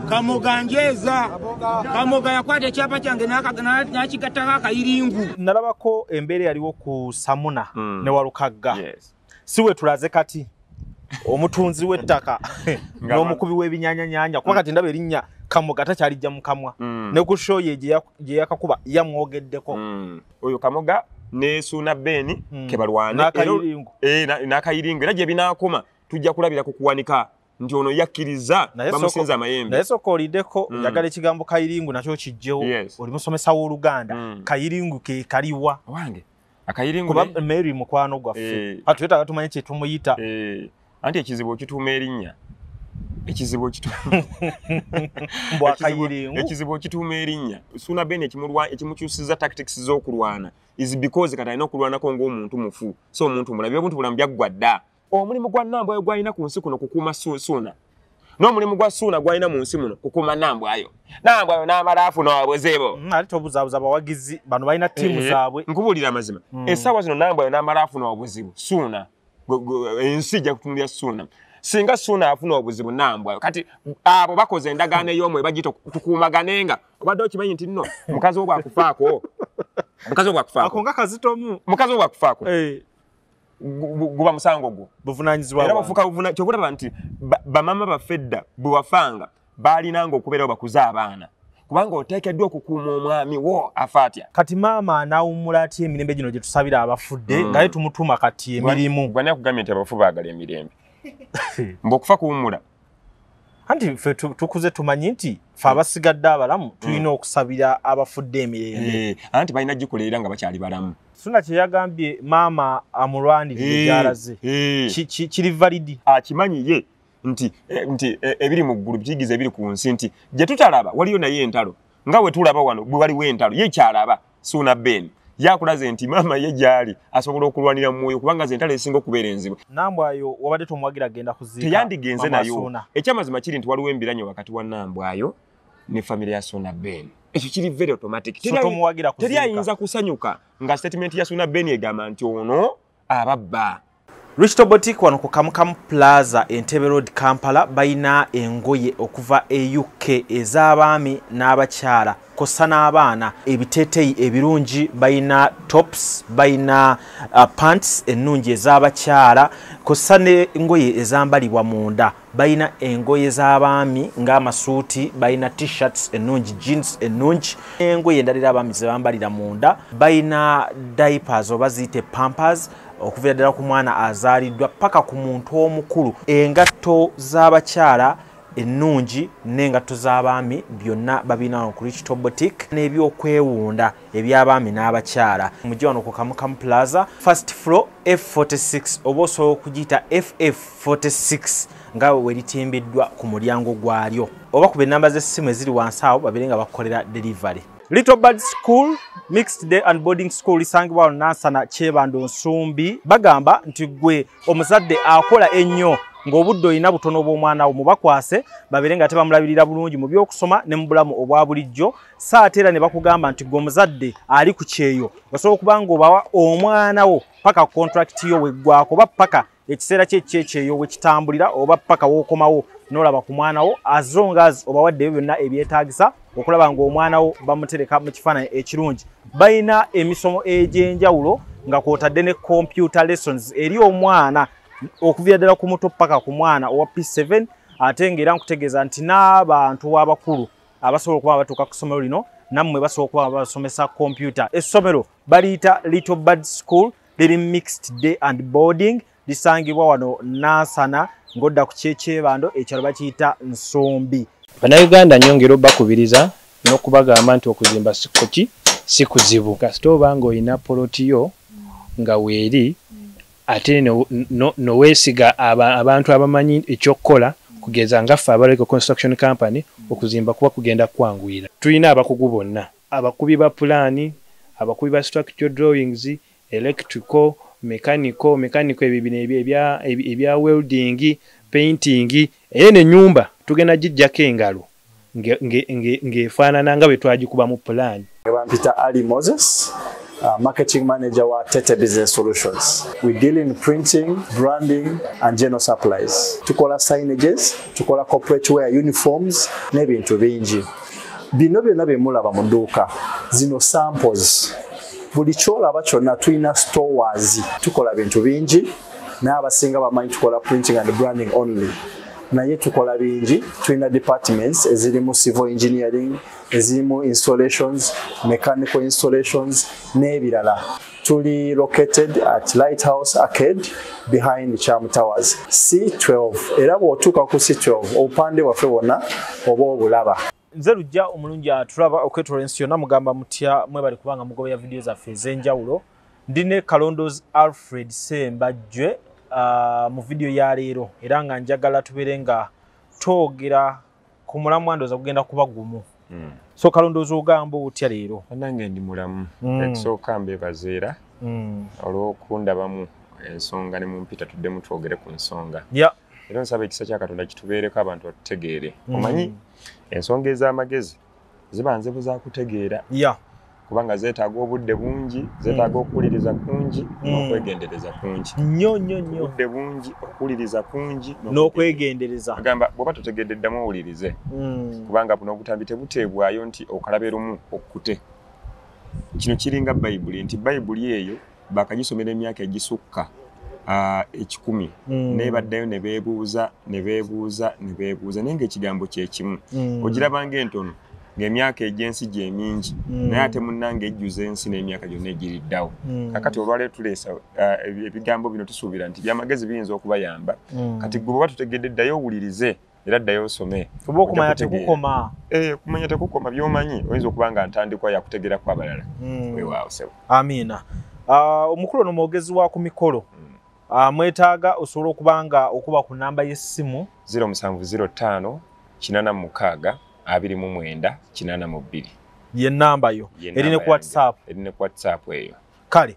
Kamoga njeza. Kamoga yakwata ekyapa kyange n'akigattako akayiringu. Nalabako embeera yaliwo ku Samuna ne Walukagga. Siwe tulaze kati omutunzi w'ettaka n'omukubi w'ebinyaanyanya kuba kati ndaba erinnya Kamoga takyalijja mu kamwa ne ku show ye gye yakakuba yamwogeddeko. Oyo Kamoga ne Suna Ben kebalwane n'akayiringu era gye binaakoma tujja kulabira ku kuwanika nti ono yakkiriza bamusinza amayembe. Naye sooka oliddeko yagala ekigambo kayiringu nakyo kijjewo oli musomesa w'Oluganda kayiringu ke kaliwa wange akayiringu kuba Mary mukwano gwaffe atuyeta tumanye kye tumuyita anti ekizibu okituuma erinnya ekizibu okituuma erinnya Suna Ben ekimukyusiza tactics z'okulwana is because kati alina okulwanako ng'omuntu mufu so omuntu mulabi obuntu bulamu byaggwa dda. Omulimu gwa Nambwayo gwalina ku nsi kuno kukuuma Suna n'omulimu gwa Suna gwalina mu nsi muno kukuuma Nambwayo n'amala afuna wabwezebo ali tobuzaabuza abawagizi bano balina ttiimu zaabwe. Nkubuulira amazima essaawa zino Nambwayo n'amala afuna obuzibu Suna ensi ejja kutunulira Suna singa Suna afuna obuzibu Nambwayo kati abo bakoze endagaano ey'omwe bagiyita tukuumaganenga obadde okimanyi nti nno mukazi wo bwakufaako ako nga kazitomu mukazi wo bwakufaako guba musango gwo buvunanyizibwa era bafuka buvuna kyobulaba nti bamama bafedda bwe wafanga baalinanga okubeerawo bakuza abaana kubanga oteekeddwa okukuuma omwami wo afaatya. Kati maama anaawummula atya emirembe gino gye tusabira abafudde nga ye tumutuma kati emirimu gwana kugambye nti abafu baagala emirembe mb'okufa kuwummula anti ffe tukuze tumanyi nti ffe abasigadde abalamu tulina okusabira abafudde emirembe anti balina gikolerera nga bakyali balamu. Suna kye yagambye maama amulwanirire gy'alaze kiri validi akimanyi ye nti ebiri mu ggulu bikiyigiza ebiri ku nsi nti gye tutalaba waliyo naye entalo nga we tulaba wano bwe waliwo entalo ye kyalaba Suna Ben yakulaze nti maama ye gyali asobola okulwanira mu mwoyo kubanga ze entalo esinga okubeera enzibu. Nambwayo wabadde tomwagira genda kuziika teyandigenze nayo ekyamazima kiri nti waliwo embiranye wakati wa Nambwayo ne famire ya Suna Ben. Ekyo kiri very automatic. Teri ayinza kusanyuka nga statement ya Suna Ben egamba nti ono ababba. Richto Boutique wano ku Kamukamu Plaza Entebbe Road Kampala bayina engoye okuva UK ez'abaami n'abakyala kosa n'abaana ebiteeteeyi ebirungi bayina tops bayina pants ennungi ez'abakyala kosa n'engoye ezambalibwa munda bayina engoye z'abaami ng'amasuuti bayina t-shirts ennungi jeans ennungi engoye endalira abaami ze bambalira munda bayina diapers oba ziyite pampers okuva ddala ku mwana azaaliddwa paka ku muntu omukulu engatto z'abakyala ennungi n'engatto z'abaami byonna babina ku Richto Boutique n'ebyokwewunda eby'abaami n'abakyala mujje wano ku Kamukamu Plaza first floor F46 oba osobola okugiyita FF46 nga we litimbiddwa ku mulyango gwalyo oba ku b'ennamba z'essimu eziri wansi awo babeere nga bakolera delivery. Little Bird School Mixed Day and Boarding School isangibwa wano Nansana Kyebando Nsumbi bagamba nti gwe omuzadde akola ennyo ng'obudde olina butono bw'omwana wo mubakwase babeere nga tebamulabirira bulungi mu by'okusoma ne mu bulamu obwa bulijjo saate era ne bakugamba nti gwe omuzadde ali ku kyeyo osobola okuba ng'obawa omwana wo paka contract yo weggwako oba paka ekiseera kyekyeyo we kitambulira oba paka w'okomawo n'olaba ku mwana wo as long as obawadde byonna ebyetaagisa okulaba ng'omwana wo bamutereka mu kifaananyi ekirungi. Bayina emisomo egy'enjawulo nga kwotadde ne computer lessons eri omwana okuva ddala ku muto paka ku mwana owa P7 ate ng'era nkutegeeza nti n'abantu abakulu abasobola okuba batuuka ku ssomero lino nammwe basobola okuba basomesa computer. Essomero baliyita Little Bird School liri Mixed Day and Boarding lisangibwa wano Nansana ng'odda ku Kyebando ekyalo bakiyita Nsumbi. Bannayuganda nyongera bakubiriza n'okubagamba nti okuzimba si kuzibu kasita oba ng'olina polotiyo nga weeri ate noweesiga abantu abamanyi ekyokukola kugeza nga ffe abaleko construction company okuzimba kuba kugenda kwanguyira. Tulina abakugu bonna abakubi ba pulaani abakubi ba structural drawings electrical mechanical ebibino ebya welding painting n'ennyumba tugenda gijjako engalo ng'efaanana nga bwe twagikuba mu pulaani. Peter Ali Moses marketing manager wa Tete Business Solutions. We deal in printing, branding and general supplies. Tukola signages, tukola corporate wear uniforms n'ebintu bingi. Bino byonna bye mulaba mu dduuka. Zino samples. Buli kyolaba kyonna tulina stores. Tukola bintu bingi. N'abasinga bamanyi tukola printing and branding only. Naye tukola bingi, tulina departments ezirimu civil engineering, ezirimu installations, mechanical installations n'ebirala. Tuli located at Lighthouse Arcade behind Charm Towers, C12. Era bw'otuuka ku C12 obupande bwaffe bwonna oba obulaba. Nze lujja omulungi atulaba okwetolera yonna mugamba mutya mwebali kubanga mugobeya video zaffe ez'enjawulo. Ndine Kalondo's Alfred Sembajjwe mu video ya leero era nga njagala tubeere nga twogera ku mulamu ndoza kugenda kuba gumu. So Kalondo's ogamba otya leero? Nange ndi mulamu. Ekisooka mbebazeera olw'okundabamu ensonga ne mumpita tuddemu twogere ku nsonga. Era nsaba ekisa kya Katonda kitubeereko abantu batutegeere. Omanyi ensonga ez'amagezi ziba nzibu za kutegeera. Kubanga zeetaaga obudde bungi, zeetaaga okuwuliriza kungi n'okwegendereza kungi. Obudde bungi, okuwuliriza kungi n'okwegendereza. Agamba bw'oba totegedde ddamu owulirize. Kubanga buno obutambi tebuteebwayo nti okalabe lumu okkute. Kino kiringa Bayibuli nti Bayibuli eyo bakagisomera emyaka egisukka 10 nebaddayo ne beebuuza naye ng'ekigambo kye kimu. Ogiraba ng'entono ng'emyaka egy'ensi gye mingi naye ate munnange ejjuza ensi n'emyaka gyonna egiriddawo. Kakati olwaleero tuleesa ebigambo bino tusuubira nti byamagezi biyinza okubayamba. Kati gwe bw'oba tutegedde ddayo owulirize era ddayo osome. Oba okumanya tekukoma. Kumanya tekukoma by'omanyi oyinza okuba nga ntandikwa yakutegerako abalala. Weewaawo sebo. Amiina. Omukulu ono mwogezi wa ku mikolo. Mwetaaga osobola okubanga okuba ku namba y'essimu 0705 86 29 82. Ye namba yo. Erine ku WhatsApp. Erine ku WhatsApp eyo. Kale.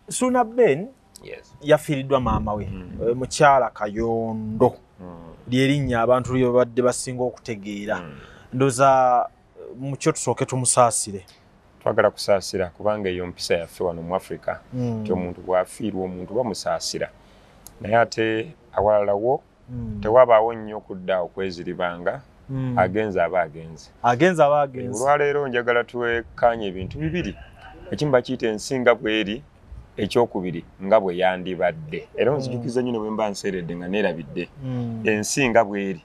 Suna Ben yafiiriddwa maama we mukyala Kayondo. Lyerinnya abantu lyo badde basinga okutegeera. Ndoza mukyo tusooke tumusaasire. Twagala kusaasira kubanga eyo mpisa yaffe wano mu Africa. Ti omuntu bw'afiirwa omuntu bamusaasira. Naye ate awalalawo tewabaawo nnyo okudda okweziribanga. Agenza abagenzi. Olwaleero njagala tuwekkaanye ebintu bibiri. Ekimu bakiyita ensinga bweri, ekyokubiri nga bwe yandibadde. Era onzijukiza nnyo ne bwe mba nseeredde nga neerabidde. Ensinga bweri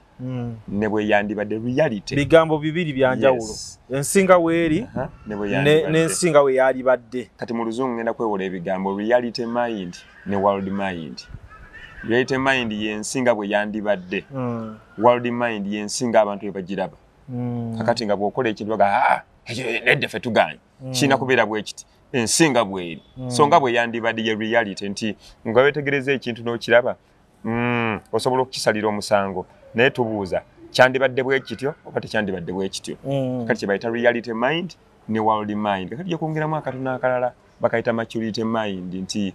ne bwe yandibadde reality. Bigambo bibiri byanjawulo. Ensinga bweri n'ensinga bwe yalibadde. Kati mu Luzungu ngenda kwewola ebigambo reality mind ne world mind. Reality mind yensinga bwe yandibadde. World mind yensinga abantu bwe bagiraba. Kakati nga bw'okola ekintu baga nedde ffe tuganye. Kirina kubeera bwe kiti. Ensinga bweri. So nga bwe yandibadde ye reality nti nga weetegereza ekintu n'okiraba osobola okukisalira omusango. Naye tubuuza kyandibadde bwe kityo oba tekyandibadde bwe kityo. Kati kye bayita reality mind ne world mind. Kakati gye kwongeramu akatono akalala bakayita maturity mind nti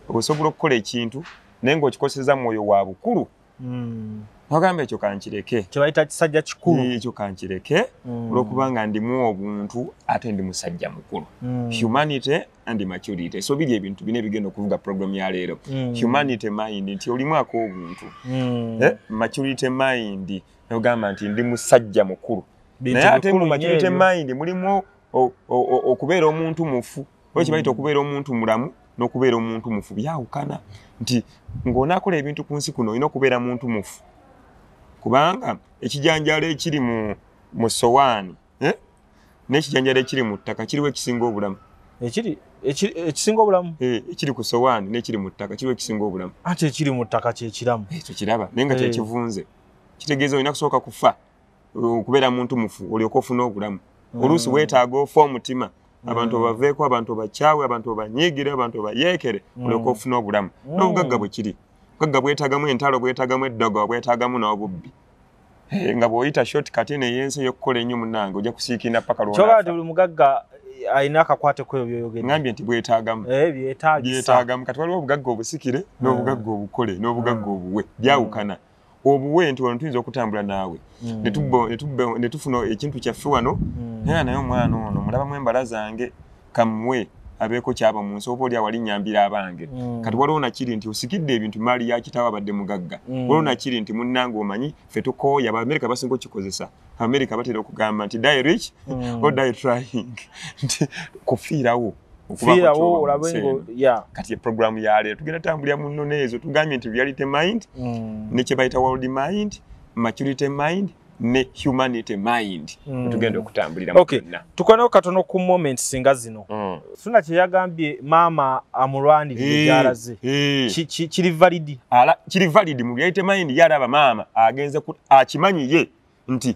osobola okukola ekintu naye ng'okikoseza mwoyo wa bukulu. Ogamba ekyo kankireke. Kye bayita kisajja kikulu. Ekyo kankireke olw'okubanga ndimu obuntu ate ndi musajja mukulu. Humanity and maturity. So biri ebintu bine bigenda okuvuga program ya leero. Humanity mind nti olimu ak'obuntu. Maturity mind ogamba nti ndi musajja mukulu. Naye ate mu maturity mind mulimu okubeera omuntu mufu. Oba kibayita okubeera omuntu mulamu n'okubeera omuntu mufu byawukana. Nti ng'onaakola ebintu ku nsi kuno olina okubeera muntu mufu. Kubanga ekijanjalo ekiri mu sowaani n'ekijanjalo ekiri mu ttaka kiriwo ekisinga obulamu. Ekisinga obulamu? Ekiri ku sowaani n'ekiri mu ttaka kiriwo ekisinga obulamu. Ate ekiri mu ttaka kye kiramu. Ekyo kiraba naye nga kyekivunze. Kitegeeza olina kusooka kufa okubeera muntu mufu olyoke ofune obulamu. Oluusi weetaaga ofa omutima. Abantu baveeko, abantu bakyawe, abantu banyiigire, abantu bayeekere olyoke ofune obulamu. N'obugagga bwe kiri. Obugagga bwetaagamu entalo, bwetaagamu eddogo, bwetaagamu n'obubbi. Nga bw'oyita shortcut n'ey'ensi ey'okukola ennyo munnange ojja kusiikirira paka lw'onaafa. Kyokka nti buli mugagga alina akakwate kwebyo by'oyogedde. Ngambye nti bwetaagamu. Byetaagamu. Kati waliwo obugagga obusikire n'obugagga obukole n'obugagga obuwe. Byawukana. Obuwe nti wano tuyinza okutambula naawe. Ne tufuna ekintu kyaffe wano. Naye omwana ono mulabamu embala zange. kamwe abeeko kyaba mu nsi oba oli awali nyambira abange kati waliwo nakiri nti osikidde ebintu maali ya kitaawo abadde mugagga waliwo nakiri nti munnange omanyi ffe tukooya Abamerika basinga okukikozesa Abamerika batera okugamba nti die rich or die trying nti kufiirawo okufiirawo olabe ngo kati programu ya leero tugenda tambulira mu nnono ezo tugambye nti reality mind ne kye bayita world mind maturity mind ne humanity mind tugenda okutambulira mu byonna. Tukonewo katono ku moment singa zino Suna kye yagambye maama amulwanirire gyalaze kiri valid kiri valid mu reality mind yalaba maama agenze akimanyi ye nti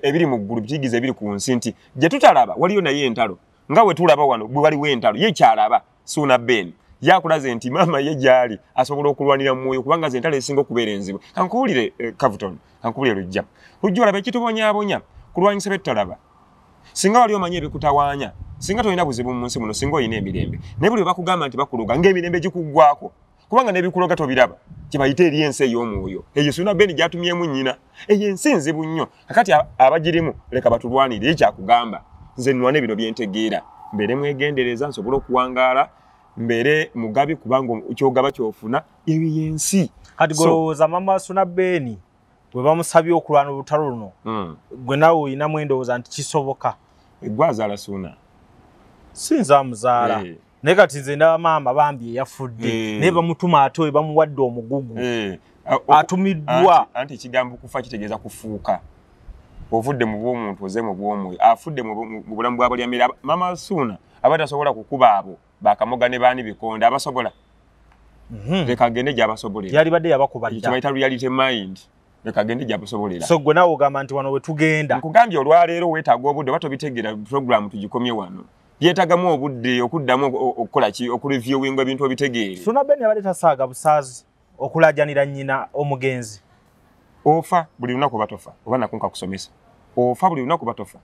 ebiri mu ggulu bikigize ebiri ku nsi nti gye tutalaba waliyo naye entalo nga we tulaba wano bwe waliwo entalo ye kyalaba Suna Ben yakulaze nti maama ye gyali asobola okulwanira mu mwoyo kubanga ze entalo esinga okubeera enzibu. Kankuwulire Cavuton kankuwulire Lujja Lujja olaba ekitubonyaabonya kulwanyisa bye tutalaba singa wali omanyi ebikutawaanya singa tolina buzibu mu nsi muno singa olina emirembe naye buli bakugamba nti bakuloga ng'emirembe gikuggwako kubanga n'ebikuloga tobiraba kye bayita eri ensi ey'omwoyo eyo Suna Ben gyatumyemu nnyina eyo ensi nzibu nnyo kakati abagirimu leka batulwanire ekyakugamba nze nnwane bino byentegeera mbeere mwegendereza nsobole okuwangaala mbeere mugabi kubanga kyogaba kyofuna eyo yensi kati golowooza mama Suna Ben bwe bamusabye okulwana olutalo luno gwe nawe olina mwendowooza nti kisoboka egwazaala Suna sinza muzaala naye kati nze ndaba maama bambi yafudde naye bamutuma ate bamuwadde omugugu atumiddwa anti ekigambo kufa kitegeeza kufuuka ovudde mu bw'omuntu oze mu bw'omwoyo afudde mu bulamu bwa bulyamira mama Suna abatasobola kukuba abo bakamoga ne baani bikonde abasobola leka agende gy'abasobolera yali badde yabakubadda kibayita reality mind leka agende gy'abasobolera so gwe nawe ogamba nti wano we tugenda nkugambye olwaleero weetaaga obudde oba tobitegera programu tugikomye wano yeetagamu obudde okuddamu okukola ki okureviewinga ebintu obitegeere Suna Ben yabadde tasaaga busaazi okulajanira nnyina omugenzi ofa buli lunaku batofa oba nakunka kusomesa ofa buli lunaku batofa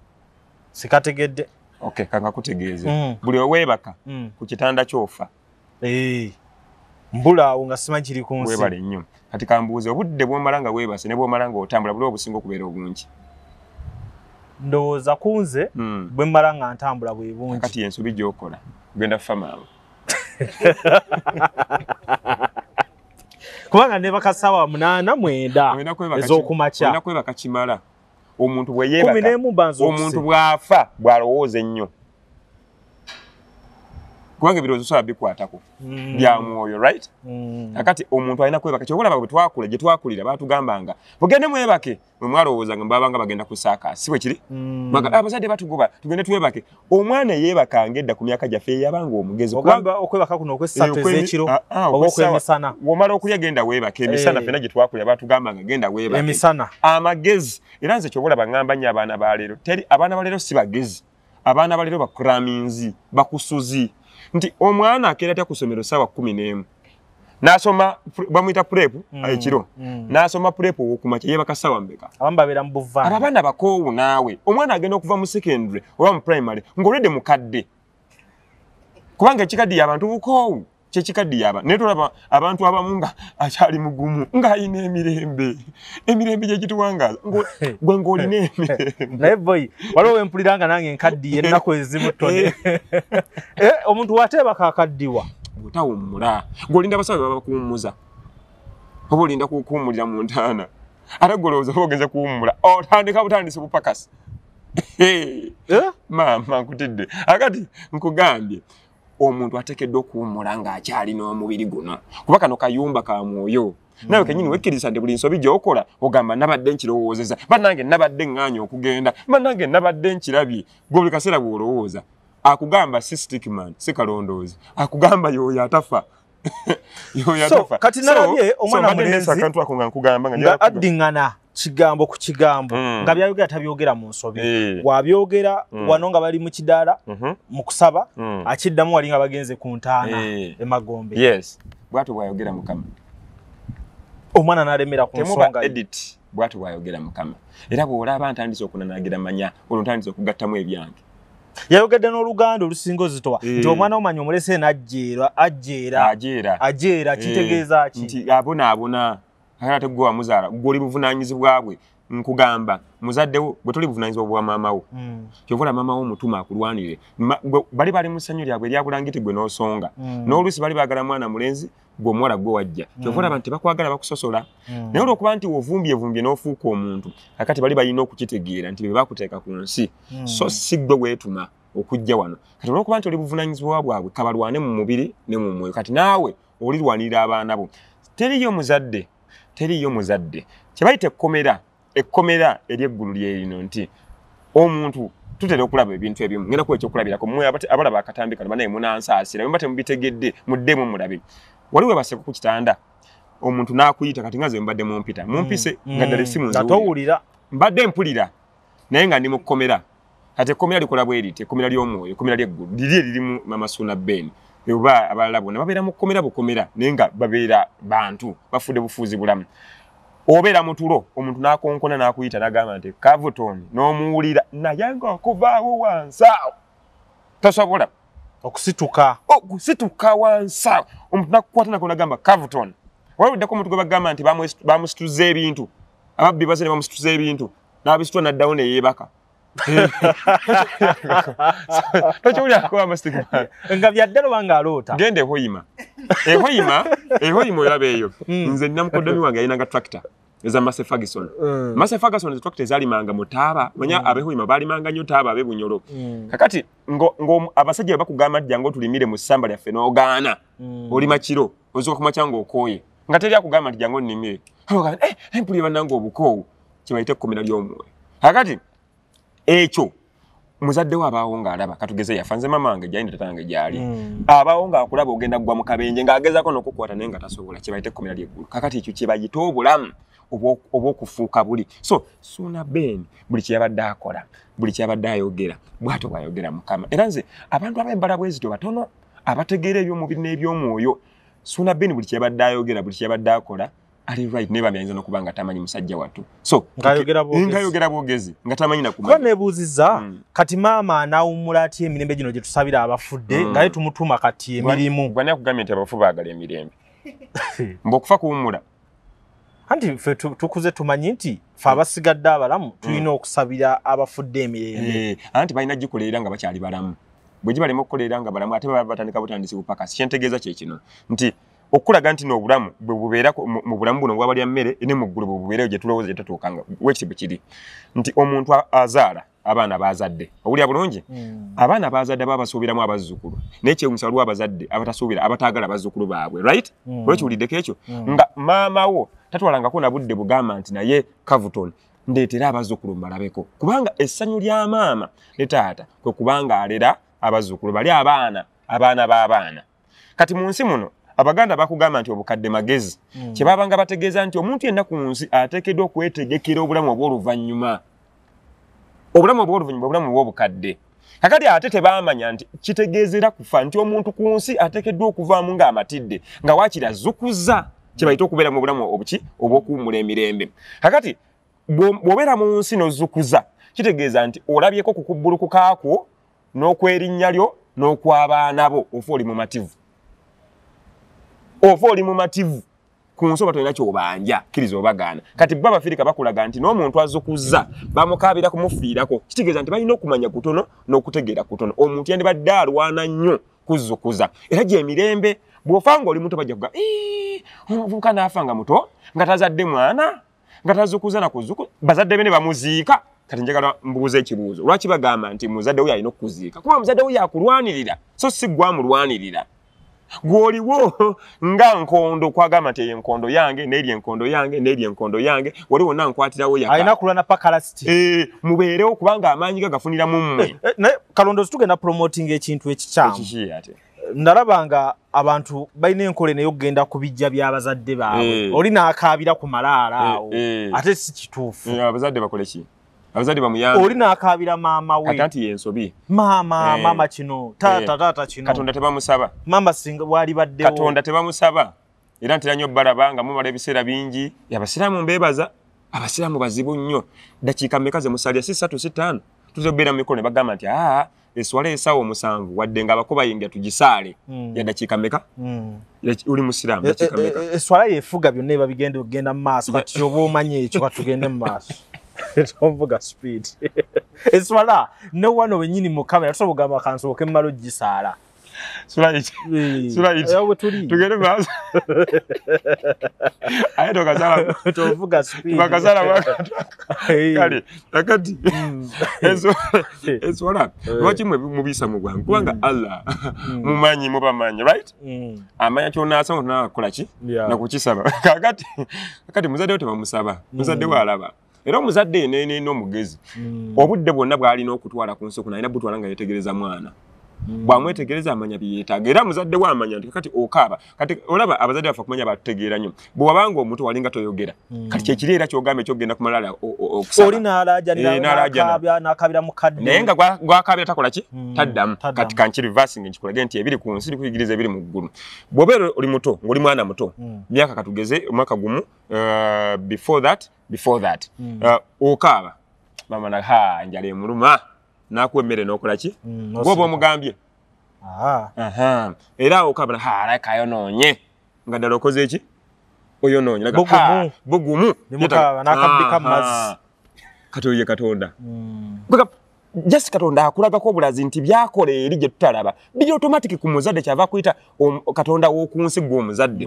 sikategedde okay kanga kutegeeze buli weebaka ku kitanda kyofa mbulaawo nga simanyi kiri ku nsi weebale nnyo kati kambuuze obudde bw'omalanga weebase ne bw'omalanga otambula buli obusinga okubeera obungi ndowooza ku nze bwe mmala nga ntambula bwe bungi kati ensobi gy'okola genda kufa maawe kubanga ne bakasaawa 8-9 ez'okumakya olina kwebaka kimala omuntu bwe yeebaka 11 banzo omuntu bw'afa bw'alowooza ennyo kubanga ebirowoozo sobola bikwatako bya mwoyo right akati omuntu alina kwebaka kyobalaba bwe twakula gye twakulira baatugambanga bugende mwebake mwe mwalowoozanga mbabanga bagenda ku saakasi si bwe kiri abazadde batugoba tugende twebake omwana yeebakanga edda ku myaka gyaffe yabanga omugezi ogamba okwebaka kuno okw'essatu ez'ekiro oba okw'emisana womala okulya genda weebake emisana ffenna gye twakulira baatugambanga genda weebake emisana amagezi era nze kyobalaba ngamba nnyo abaana baleero teri abaana baleero si bagezi abaana baleero bakuraminzi bakusuzi nti omwana akeera atya ku ssomero ssaawa 11 n'asoma bamuyita prep ekiro n'asoma prep ow'okumakya yeebaka ssaawa mbeka abamu babeera mu buvaana abaana bakoowu naawe omwana agenda okuva mu secondary oba mu primary ng'olwedde mukadde kubanga ekikaddiye abantu bukoowu kyekikaddiye naye tulaba abantu abamu nga akyali mugumu ng'alina emirembe gye gituwangaaza gwe ng'olina emirembe naye boy waliwo wempuliranga nange nkaddiye ennaku ezimu ttone omuntu wateebaka akaddiwa bw'otawummula ng'olinda abasawo babakuwummuza oba olinda kuwummulira mu ntaana ate golowooza oba ogenze kuwummula otandika butandisi bupakasi maama nkutidde akati nkugambye omuntu ateekeddwa okuwummula ng'akyali n'omubiri guno kuba kano kayumba ka mwoyo nawe kenyini wekkiriza nti buli nsobi gy'okola ogamba nabadde nkirowoozeza bannange nabadde ŋŋaanya okugenda bannange nabadde nkirabye gwe buli kaseera bw'olowooza akugamba si stickman si kalondoozi akugamba yoyo atafa yoyo atafa kati nalabye omwana mulenzi akantu ako nga nkugamba nga addiŋŋana kigambo ku kigambo nga byayogera tabyogera mu nsobi wabyogera wano nga bali mu kidaala mu kusaba akiddamu wali nga bagenze ku ntaana emagombe yes bw'atyo bw'ayogera Mukama omwana n'alemera ku nsonga edit bw'atyo bw'ayogera Mukama era bw'olaba ntandise okunanaagira manya olwo ntandise okugattamu ebyange yayogedde n'oluganda olusinga ozitowa nti omwana omanya omulese n'ajjeera kitegeeza ki nti abonaabona ate gwe wamuzaala gw'oli buvunaanyizibwa bwe nkugamba muzadde wo bwe tuli buvunanyizibwa bwa maama wo kyovola maama wo mutuma akulwanire bali mu ssanyu lyabwe eryabulangiti gwe n'osonga n'oluusi bali baagala mwana mulenzi gwe omuwala gwe wajja kyovola abantu tebakwagala bakusosola naye olwokuba nti ovumbyevumbye n'ofuuka omuntu kakati bali balina okukitegeera nti be bakuteeka ku nsi so si gwe weetuma okujja wano kati olwokuba nti oli buvunanyizibwa bwabwe kabalwane mu mubiri ne mu mwoyo kati naawe olirwanirira abaana bo teriyo muzadde kyebayita ekkomera ery'eggulu lyerino nti omuntu tutera okulaba ebintu ebimu ngenda kuwa ekyokulabirako mmwe abalaba akatambi kano banaye munansaasira bwe temubitegedde muddemu mulabe waliwo baseko ku kitanda omuntu n'akuyita kati ngaze mbadde mumpise nga ddala essimu nziwulira mbadde mpulira naye nga ndi mu kkomera kati ekkomera likola bwe riti ekkomera ly'omwoyo ekkomera ly'eggulu liri eririmu Mama Suna Ben oba abalala bonna babeera mu kkomera bukomera naye nga babeera bantu bafudde bufuuzi bulamu obeera mu tulo omuntu n'akonkona n'akuyita n'agamba nti Cavuton n'omuwulira naye ng'okuvaawo wansawo tosobola okusituka wansawo omuntu n'akukwata nako n'agamba Cavuton waliddeko omuntu gwe bagamba nti bamusituza ebintu ababbi bazze ne bamusituza ebintu n'abisitula n'addawo ne yeebaka tokyowulirako amastigma nga byaddala obanga aloota genda ehoyima olaba eyo nze nina mukoddomi wange yalinanga tractor eza Massey Ferguson Massey Ferguson ezi tractor ezalimanga mu Taaba manya abehoyima balimanga nnyo Taaba abebunyolo kakati abasajja bakugamba ddi ngo tulimire mu ssamba lyaffe n'ogaana olima kiro ozuka ku makya ng'okooye nga teri akugamba nti jangu nnimire empulira bannange obukoowu kibayite ekkomera ly'omwoyo kakati ekyo muzadde we abaawo ng'alaba katugeze yafa nze mama wange gyali ne tatange gyali abaawo ng'akulaba ogenda kugwa mu kabenje ng'agezaako n'okukwata naye nga tasobola kye bayita ekkomera ly'eggulu kakati ekyo kye bayita obulamu obw'okufuuka buli so Suna Ben buli kye yabadde akola buli kye yabadde ayogera bw'atyo bw'ayogera Mukama era nze abantu ab'embala bwezityo batono abategeera eby'omubiri n'eby'omwoyo Suna Ben buli kye yabadde ayogera buli kye yabadde akola ali right neba byanza nokuba nga tamanyi musajja wattu so ngayogera bwogezi nga tamanyi nakumanya kwa nebuziza kati mama anawumula ati emirembe gino gye tusabira abafudde ngaye tumutuma kati emirimu bwana kugambye nti abafu baagala emirembe mbokufa kuwumula anti ffe tukuze tumanyi nti ffe abasigadde abalamu tulina okusabira abafudde emirembe anti balina gikolerera nga bakyali balamu bwe gibalema okukolerera nga balamu ate baba batandika butandisi bupakasi kyentegeeza kye kino nti okulaga nti n'obulamu bwe bubeera mu bulamu buno bwabalya mmere ne mu ggulu bwe bubeera gye tulowooza gye tatuukanga weekitiibwe kiri nti omuntu azaala abaana baazadde owulya bulungi abaana baazadde babasuubiramu abazzukulu naye kyewuunyisa waliwo abazadde abatasuubira abataagala bazzukulu baabwe right olwekiwuliddeko ekyo nga maama wo tatwalangako na budde bugamba nti naye Cavuton ndeetera abazzukulu mbalabeko kubanga essanyu lya maama ne taata kwe kubanga alera abazzukulu bali abaana b'abaana kati mu nsi muno Abaganda bakugamba nti obukadde magezi kye babanga bategeeza nti omuntu yenna ku nsi ateekeddwa okwetegekera obulamu obw'oluvannyuma obulamu bw'obukadde kakati ate tebaamanya nti kitegeezera kufa nti omuntu ku nsi ateekeddwa okuvaamu ng'amatidde nga waakiri azzukuza kye bayita okubeera mu bulamu obw'okuwummula emirembe kakati bw'obeera mu nsi n'ozzukuza kitegeeza nti olabyeko ku kubbulukukaakwo n'okwerinnya lyo n'okw'abaana bo ofa oli mumativu ku nsoba tolina kyobanja kkiriza obagaana kati bba Abafirika bakulaga nti n'omuntu azzukuza bamukaabira kumufiirako kitegeeza nti balina okumanya kutono n'okutegeera kutono omuntu yandibadde alwana nnyo kuzzukuza era gy'emirembe bw'ofa nga oli muto bajja kuga omuvubuka n'afa nga muto nga tazadde mwana nga tazzukuza nakuzzukuza bazadde be ne bamuziika kati njagala mbuuza ekibuuzo lwaki bagamba nti muzadde we alina okukuziika kuba muzadde we yakulwanirira so si gwamulwanirira gwoliwo nga nkondo kwagamba nti enkondo yange n'eri enkondo yange n'eri enkondo yange wali wonna nkwatirawo yaka alina kulwana pakalasiti mubeerewo kubanga amaanyi gagafunira mu mmwe kalondozi tugenda promoting ekintu ekikyamu ndalabanga abantu balina enkole naye okugenda ku bijja by'abazadde baabwe oli n'akaabira ku malaala awo ate si kituufu abazadde bakole ki abazadde bamuyambe oli n'akaabira maama we kati anti yensobi maama kino taata kino Katonda tebamusaba mama singa wali baddewo Katonda tebamusaba era ntera nnyo balaba nga mumala ebiseera bingi abasiraamu mbeebaza abasiraamu bazibu nnyo dakiika mmeka ze musalya si 3 si 5 tuzobeera mu mikono ne bagamba nti eswala esaawa 7 wadde nga abakoba yinga tugisaale ya dakiika mmeka uli musiraamu dakiika mmeka eswala yefuga byonna eba bigenda okugenda mu maaso kati oba omanye ekyo katugende mu maaso Tomvuga speed. Eswala no wano wenyini mu kamera tusoboga makansoke mmalo gisala. Right. Yawe tuli. Tugere basi. Ayo tokazala Tomvuga speed. Bakazala wakati. Kale, nakati. Eswala. Wachimwe mubisa mugwangu. Kubanga Allah mumanyi mubamanyi, right? Amanya kyona asanga tunakola ki? Na kukisaba. Kakati muzadde ote bamusaba. Muzadde walaba. Era omuzadde nene n'omugezi. Obudde bwonna bw'alina okutwala ku nsi kuno alina butwala nga yetegereza mwana. Bwamwetegereza amanya byetaga era muzadde wa amanya nti kati okaaba kati olaba abazadde bafa kumanya bategeera nnyo bw'abanga omuntu walinga toyogera kati kyekiri era kyogamba ekyogenda ku malala okusaba oli n'alaja n'akabira mu kadde naye nga gwakabira takola ki taddamu kati kanki reversing nkikulage nti ebiri ku nsi likuyigiriza ebiri mu ggulu bw'obeera oli muto ng'oli mwana muto myaka katugeze omwaka gumu before that okaaba mama na njala emuluma nakwemere nokola ki gobo omugambye era okabana alakayo nonye nga ddala okoze eki oyo nonye bugumu nakabika mazi katoye katonda just katonda akulagako obulazi nti byakola eri gye tutalaba biri automatic ku muzadde kyava kuyita katonda w'okunsi gw'omuzadde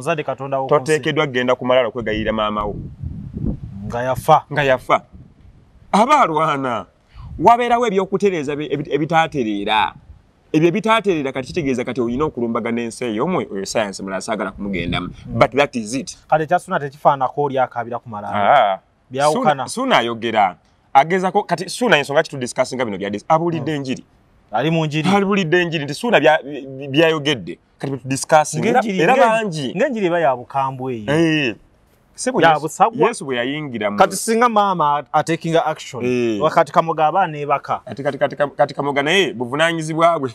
toteekeddwa kgenda ku malala okwegayirira maamawo nga yafa aba alwana wabeerawo ebyokutereeza ebitaatereera ebyo ebitaatereera kati kitegeeza kati olina okulumbagana ensi eyo oyo sayansi mulala saagala kumugendamu but that is it kale kyasuna tekifaanako oli akabira ku malaala byawukana suuna ayogera agezako kati suuna ensonga kitudisikasinga bino byadis abulidde enjiri ali mu njiri abulidde enjiri nti suuna byayogedde kati bitudisikasinga era bangi ng'enjiri eba ya bukambwe eyo Yesu bwe yayingira mu kati singa mama taking action wakati kamoga abaana ebaka kati kamoga naye buvunaanyizibwa bwe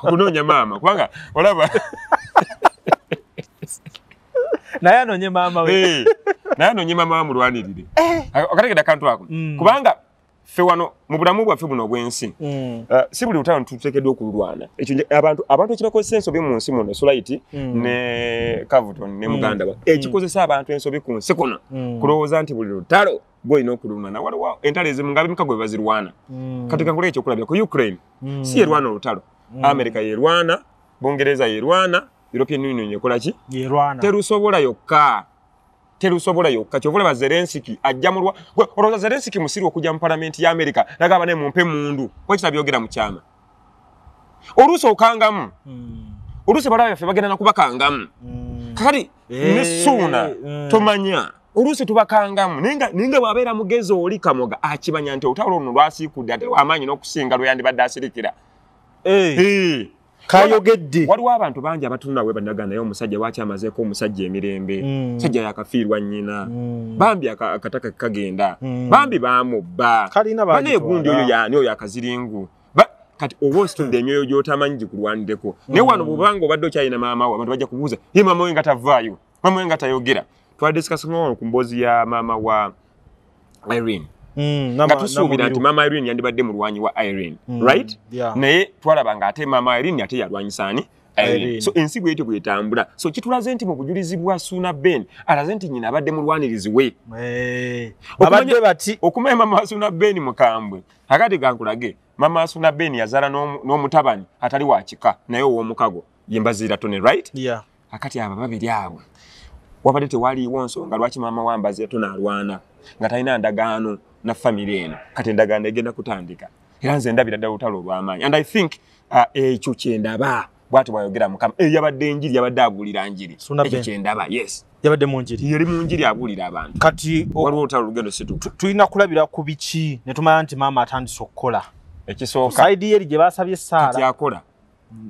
okunoonya maama kubanga olaba naye anoonye maama we naye anoonye maama wamulwanirire okategedde akantu ako kubanga ffe wano mu bulamu bwaffe buno obw'ensi si buli lutalo tuteekeddwa okululwana abantu ekibakozesa ensobi mu nsi muno Solaiti ne Cavuton ne muganda wa ekikozesa abantu ensobi ku nsi kuno kulowooza nti buli lutalo gwolina okululwana waliwo entalo ezimu nga ab'emikago bwe bazirwana kati kankula ekyokulabya ku Ukraine si yerwana olutalo America yerwana Bungereza yerwana European Union ekola ki terusobola yokka kyovola Zelensky ajja mulwa oloza Zelensky musiri okujja mu parliament ya America nagaba ne mumpe mundu kwekita byogera mu kyama oluso okangamu oluso balabe ffe bagenda nakubakangamu kakati ne suuna tomanya oluso tubakangamu ninga bwabeera mugezi oli kamoga akimanya nti olutalo luno lwasiikudde ate lw'amaanyi n'okusinga lwe yandibadde asirikira kayogedde waliwo abantu bangi abatunula we banagana naye omusajja waaki amazeeko omusajja emirembe musajja yakafiirwa nnyina bambi akataka kagenda bambi baamubba bane gundi oyo yaani oyo akaziringu kati oba ositudde emyoyo gy'otamanyi gikulwanireko naye wano bwobanga obadde okyalina maama we abantu bajja kubuuza ye maama we nga tavaayo maama we nga tayogera twadisikasinga ku mboozi ya maama wa Irene nga tusuubira nti maama Irene yandibadde mulwanyi wa Irene right naye twalaba nga ate maama Irene ate yalwanyisaani Irene so ensi bwetyo bwetambula so kitulaze nti mu bujulizi bwa Suuna Ben alaze nti nyina abadde mulwanirizi we abadde bati okumanya maama Suuna Ben mukambwe akati gankulage maama Suuna Ben yazaala n'omutabani atali wa kika naye ow'omukago ye Mbazira Tone right akati abo babiri abo wabadde tewaliiwo nsonga lwaki maama wa Mbazira Tone alwana nga talina ndagaano na family eno kati endagaano egenda kutandika era nze ndabira ddala olutalo olw'amaanyi and I think ekyo kyendaba bwati bwayogera mukama yabadde enjiri yabadde abuulira njiri ekyo kyendaba yes yabadde mu njiri yali mu njiri abuulira abantu kati waliwo olutalo lugendo situka tulina kulabira ku biki ne tumanya nti maama atandise okukola ekisooka saidi eri gye baasabye Saara kati akola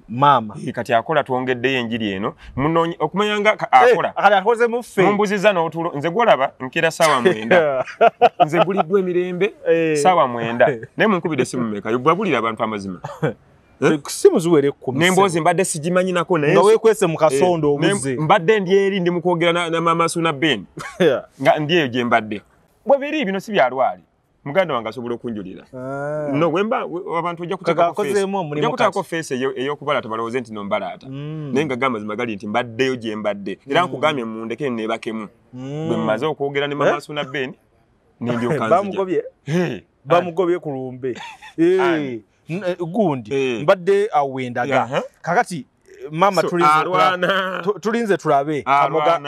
maama kati akola twongeddeyo enjiri eno munonyi okumanya nga akola kati akoze mu ffe mumbuziza n'otulo nze gwolaba nkira ssaawa 9 nze guliddwa emirembe ssaawa 9 naye munkubidde simu mmeka yobwabulira abantu amazima simu ziwere 10 n'emboozi mbadde sigimanyinako naye nga weekwese mu kasondo obuze mbadde ndi eri ndi mukwogera na maama Suuna Ben nga ndi eyo gye mbadde bwe biri bino si byalwali muganda wange asobola okunjulira no wemba abantu ojja kuteekako face ey'okubalaata balowooze nti nombalaata naye nga gamba zimagali nti mbaddeyo gye mbadde era nkugambye mundeke neebakemu bwe mmaze okwogera ne maama Suuna Ben bamugobye bamugobye ku lumbe gundi mbadde awendaga kakati mama tulinze tulabe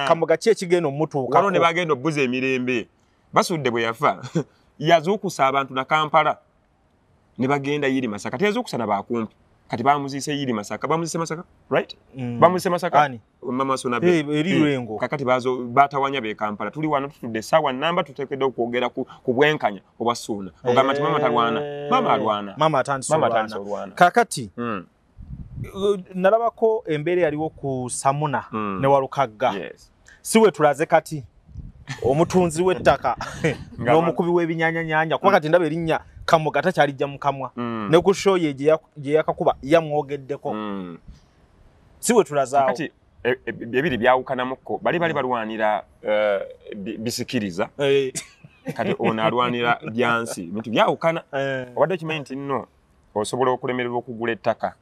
kamoga kye kigeno mutuuka wano ne bagenda obuze emirembe basudde bwe yafa yazuukusa abantu na Kampala ne bagenda Yiri Masaka teyazuukusana bakumpi kati bamuzise Yiri Masaka bamuzise Masaka right bamuzise Masaka mama Sonabe eri lwengo kakati batawanya be Kampala tuli wano tutudde sawa namba tutekedde okwogera ku bwenkanya obwasuna ogamba nti mama atandise kakati nalabako embeere yaliwo ku Samuna ne Walukagga siwe tulaze kati omutunzi w'ettaka n'omukubi w'ebinyanyanyanya kuba kati ndaba erinnya Kamoga takyalijja mu kamwa ne ku show ye gye yakakuba yamwogeddeko siwe tulazaawo kati ebiri byawukanamuko bali balwanira bisikiriza kati ono alwanira byansi bintu byawukana obadde okimanyi nti nno osobola okulemererwa okugula ettaka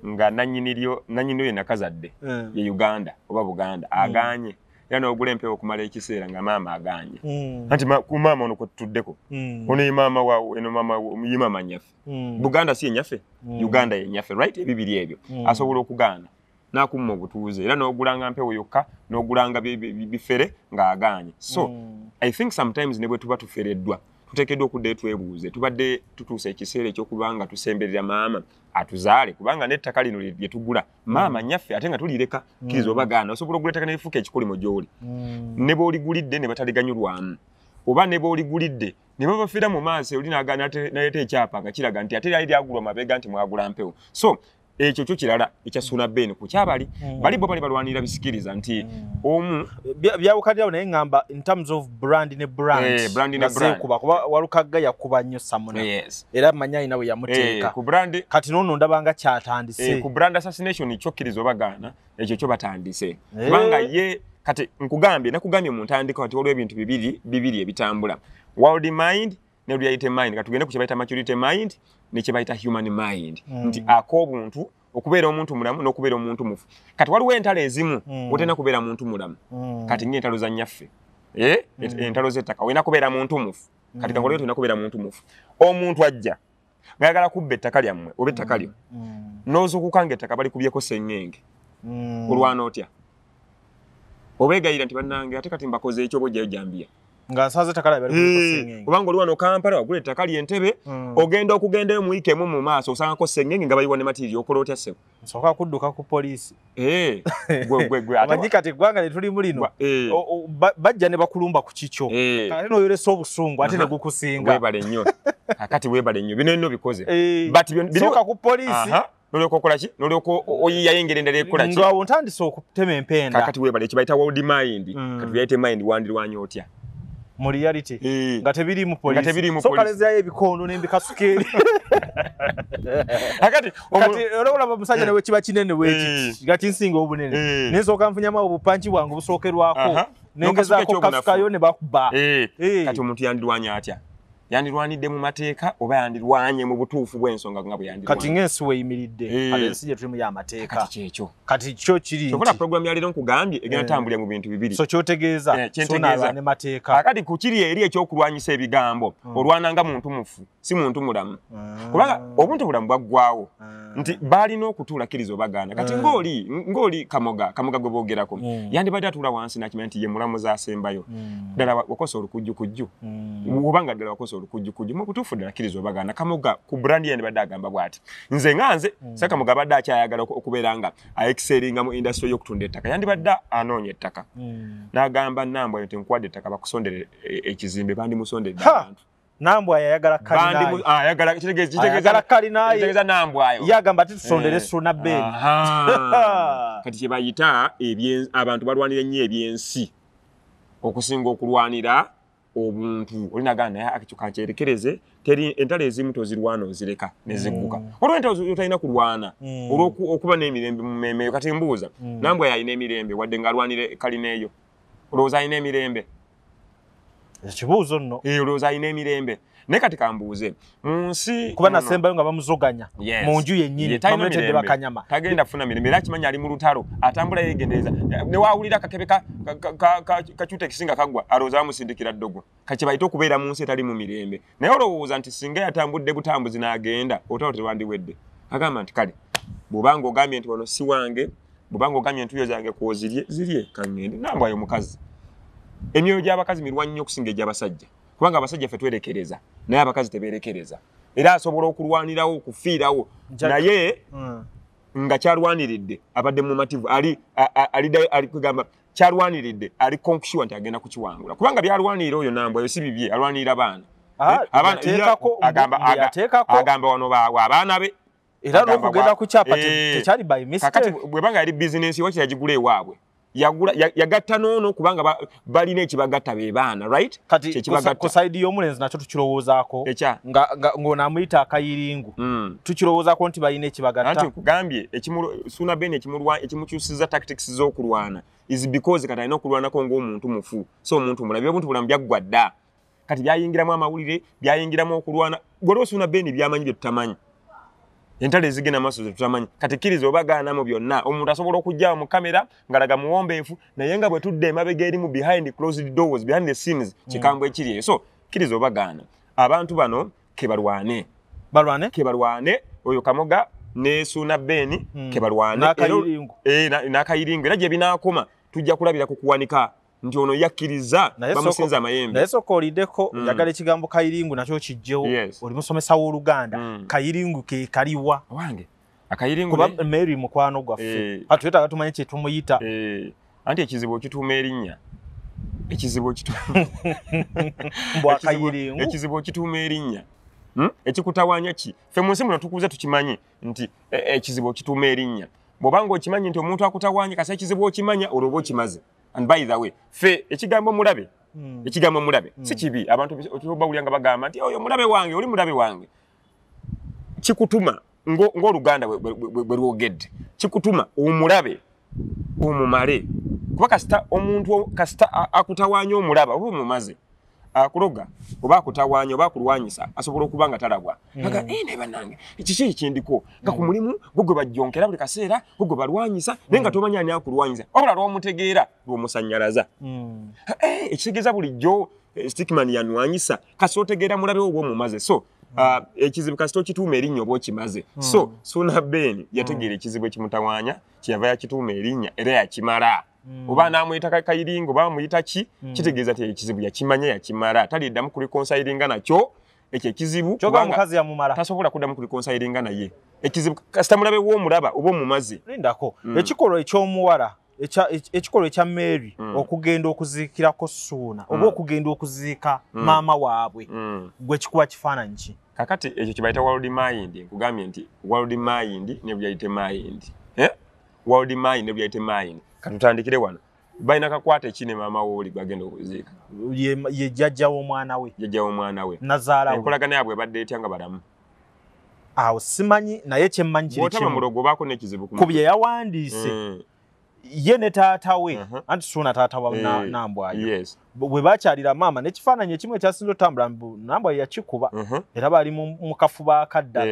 nga nannyini ye nakazadde ye Uganda oba Buganda aganye era n'ogula empewo okumala ekiseera nga maama aganye anti ku maama ono kwe tutuddeko ono ye maama waawo eno maama ye maama nyaffe Buganda si ye nyaffe Uganda ye nyaffe right ebibiri ebyo asobola okugaana n'akumma obutuuze era n'ogulanga mpewo yokka n'ogulanga bifere ng'aganye so I think sometimes ne bwe tuba tufereddwa tuteekeddwa okudde twebuuze tubadde tutuusa ekiseera ekyokubanga tusemberera maama atuzaale kubanga n'ettaka lino lye tugula maama nyaffe ate nga tulireka kkiriza obagaana osobola okugula ettaka n'ebifuuka ekikolimo gy'oli ne b'oligulidde ne bataliganyulwamu oba ne b'oligulidde ne babafiira mu maaso oli n'aleeta ekyapa nga kiraga nti ate lyali lyagulwa mabega nti mwagula mpewo so ekyo kyo kirala ekya Sunabeni ku kyabali bali bo bali balwanira bisikiriza nti omu byawukaddawo naye ngamba in terms of brand ne brand kuba Walukagga yakuba nnyo Samuna era manyanyi nawe yamuteeka ku brand kati nono ndabanga kyatandise ku brand assassination kyokkiriza obagaana ekyo kyo batandise kubanga ye kati nakugambye mu ntandikwa kati waliwo ebintu bibiri ebitambula world mind ne reality mind katugende ku kyebayita maturity mind ne kyebayita human mind nti ak'obuntu okubeera omuntu mulamu n'okubeera omuntu mufu kati waliwo entalo ezimu otena kubeera muntu mulamu kati ng'entalo za nnyaffe entalo z'ettaka olina kubeera muntu mufu kati kangoleo tulina kubeera muntu mufu omuntu ajja ng'ayagala kubba ettaka lyammwe oba ettaka lyo n'ozuukuka ng'ettaka balikubyeko sseŋŋenge olwana otya obeegayira nti bannange ate kati mbakoze ekyo oba ojjayo jambiya nga nsaze takala bali kusengenge kubanga oli wano Kampala wagula ettaka ly'Entebbe ogenda okugendayo mu week emu mu maaso osangako sengenge nga baliwo ne material okola otya sewo nsoka kudduka ku poliisi gwe amanyi kati eggwanga lye tuli mulino bajja ne bakulumba ku kikyo ate n'oyolesa obusungu ate ne gukusinga webale nnyo akati webale nnyo bino nno bikoze soka ku poliisi nolyoka okola ki nolyoka oyiyayo engeri endala ekola ki ng'awo ntandise okutema empenda kakati webale ekibayita world mind kati byayite mind wandirwanya otya mu reality nga tebiri mu police so kalezayo ebikondo n'embikasukeeri akati olaba musajja newe kiba kinene weki gati nsinga obunene nesooka nfunyamu obupanchi bwange busookerwako nengezaako kasukayo ne bakuba kati omuntu yandirwanya atya yandirwanidde mu mateeka oba yandirwanye mu butuufu bw'ensonga nga bwe yandirwanye kati ng'ensi weeyimiridde ate ensi gye tulimu y'amateeka kati kyekyo kati kyo kiri kyokola programu ya leero nkugambye egenda tambulira mu bintu bibiri so kyotegeeza so n'abaane mateeka akati ku kiri eri ekyokulwanyisa ebigambo olwananga muntu mufu si muntu mulamu kubanga obuntu bulamu bwaggwawo nti baalina okutuula kkiriza obagaana kati ng'oli kamoga gwe boogerako yandibadde atuula wansi n'akimanya nti ye mulamuzi asembayo ddala wakosa olukujjukujju obanga ddala wakosa olukujjukujju mu butuufu ddala kkiriza obagaana kamoga ku brandi yandibadde agamba bw'ati nze sa kamoga abadde akyayagala okubeera nga aexeringa mu indasitule y'okutunda ettaka yandibadde anoonya ettaka n'agamba Nambwa nti nkuwadde ettaka bakusondere ekizimbe bandimusondedde abantu Nambwa yayagala kalinaye Nambwayo yagamba ati tusondere Sunabeni kati kye bayita abantu balwanira nnyo ebyensi okusinga okulwanira obuntu olinagana akicyo kakyerekereze teri entalo ezimu tozirwana ozireka nezigguka olwo entalo otalina kulwana olw'okuba n'emirembe mu mmeemeyo kati mbuuza Nambwa yalina emirembe wadde ng'alwanire kalina eyo olowooza alina emirembe Ekibuuzo nno. Olowooza alina emirembe. Naye kati kambuuze mu nsi kuba nasembayo nga bamuzoganya mu nju yennyini bamuletedde bakanyama. Tagenda funa mirembe era kimanyi ali mu lutalo atambula yeegendereza ne waawulira kakebe kakyuta ekisinga kagwa alowooza bamusindikira ddogo kati bayita okubeera mu nsi etali mu mirembe. Naye olowooza nti singa yatambudde butambuzi n'agenda olutalo terwandiwedde. Agamba nti kale bw'obanga ogambye nti wano si wange bw'obanga ogambye entuuyo zange zirye kaŋŋende nambwayo omukazi. Emyoyo gy'abakazi mirwanyi nnyo okusinga egy'abasajja kubanga abasajja ffe twerekereza naye abakazi tebeerekereza era asobola okulwanirawo okufiirawo naye nga kyalwaniridde abadde mumativu ali kugamba kyalwaniridde ali konkushuwa nti agenda kukiwangula kubanga byalwanirira oyo nambwayo si bibye alwanirira abaana agamba wano abaana be era n'okugenda ku kyapa tekyali by mistake. Bwebanga yali bizinensi wakira yagigula ewaabwe yagatta noono kubanga balina ekibagatta be baana right kati ku side y'omulenzi nakyo tukirowoozaako ng'onaamuyita akayiringu tukirowoozaako nti balina ekibagatta. Anti nkugambye Suna Ben ekimukyusizza tactics z'okulwana is because kati alina okulwanako ng'omuntu mufu so omuntu mulabi obuntu bulamu byaggwa dda kati byayingiramu amawulire byayingiramu okulwana gwaliwo Suna Ben byamanyi bye tutamanyi. Entale zigena maso tutamanyi kati kirizo bagana mu byonna omuntu asobola okujja mu kamera ngalaga muwombeefu naye nga bwe tudde emabega eri mu behind closed doors behind the scenes kikambo ekiri so kirizo bagana abantu bano kebalwane oyo Kamoga ne Suna Ben kebalwane n'akayiringo era gye binaakoma tujja kulabira ku kuwanika nti ono yakkiriza bamusinza amayembe. Naye sooka oliddeko yagala ekigambo kayiringu nakyo kijjewo oli musomesa w'Oluganda kayiringu ke kaliwa wange akayiringu kuba Mary mukwano gwaffe atwetaaga tumanye kye tumuyita anti ekizibu okituuma erinnya ekizibu okituuma erinnya ekikutawanya ki ffe mu nsi muno tukuze tukimanyi nti ekizibu okituuma erinnya bw'obanga okimanyi nti omuntu akutawanya kasa ekizibu okimanya olwoba okimaze. And by the way, fe ekigambo mulabe si kibi abantu bawulyanga bagamba nti oyo mulabe wange oli mulabe wange kikutuma ng'Oluganda bwe lwogedde kikutuma omulabe omumale kuba omuntu kasita akutawanya omulaba oba omumaze akuloga oba akutawanya oba akulwanyisa asobola okuba nga talabwa aga ne banange kiki ekindiko nga ku mulimu gwe bajjonkera buli kaseera gwe balwanyisa naye nga tomanya ani akulwanyisa wabula lw'omutegeera lw'omusannyalaza ekitegeeza bulijjo stickman yanwanyisa kasi otegeera mulabe oba omumaze so ekizibu kasita okituuma erinnya oba okimaze so Suna Ben yategeera ekizibu ekimutawanya kyeyava yakituuma erinnya era yakimala oba n'amuyita kayiringo oba amuyita ki kitegeeza nti ekizibu yakimanya yakimala taliddamu kulikonsayiringa nakyo ekyo ekizibu omukazi yamumala tasobola kuddamu kulikonsayiringa naye ekizibu kasita mulabe w'omulaba oba omumaze. Lindako ekikolwa eky'omuwala ekikolwa ekya Mary okugenda okuziikirako Suna oba okugenda okuziika maama waabwe gwe kikuba kifaananyi ki? Kakati ekyo kibayita world mind nkugambye nti world mind ne byayite mind world mind ne byayite mind katutandikire wano balina kakwata ekine maama wooli bagenda okuziika ye jjajja w'omwana we nazaala we enkolagana yaabwe ebadde etya nga balamu awo simanyi naye kyemmanyi kiri kimu mulogo baako n'ekizibu ku bye yawandiise ye ne taata we anti Suna taata wa Nambwayo bwe bakyalira maama n'ekifaananyi ekimu ekyasinza otambula Nambwayo yakikuba era bali mu kafuba akaddala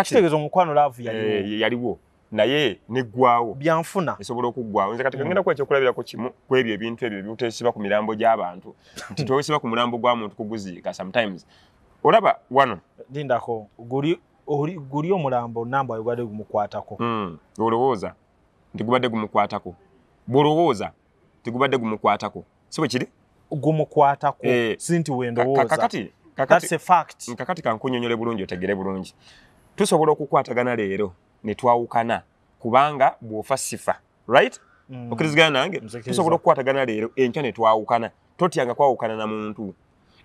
kitegeeza omukwano laavu yaliwo naye neggwawo byanfuna esobola okuggwawo nze kati kagenda kuba ekyokulabirako kimu ku ebyo ebintu ebyo byotesiba ku mirambo gy'abantu nti towesiba ku mulambo gwa muntu kuguziika sometimes olaba wano lindako guli omulambo Nambwayo gubadde gumukwatako olowooza nti gubadde gumukwatako bw'olowooza tigubadde gumukwatako si bwe kiri gumukwatako si nti wendowooza that's a fact kakati kankunyonyole bulungi otegere bulungi tusobola okukwatagana leero ne twawukana kubanga bw'ofa sifa right okkirizigana nange tusobola okukwatagana leero enkya ne twawukana totyanga kwawukana na muntu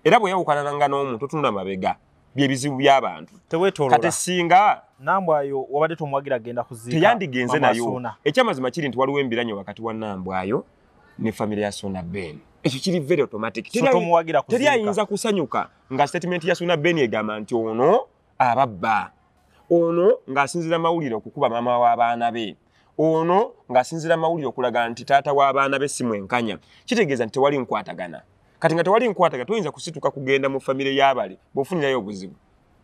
era bwe yawukananga n'omuntu otunula mabega byebizibu by'abantu kati singa Nambwayo wabadde tomwagira genda kuziika teyandigenze nayo ekyamazima kiri nti waliwo embiranyo wakati wa Nambwayo ne family ya Suna Ben ekyo kiri very automatic teri ayinza kusanyuka nga statement ya Suna Ben egamba nti ono ababba ono ng'asinzira mawulire okukuba maama w'abaana be ono ng'asinzira mawulire okulaga nti taata w'abaana be si mwenkanya kitegeeza nti tewali nkwatagana kati nga tewali nkwataga tuyinza kusituka kugenda mu famire y'abali bw'ofunirayo obuzibu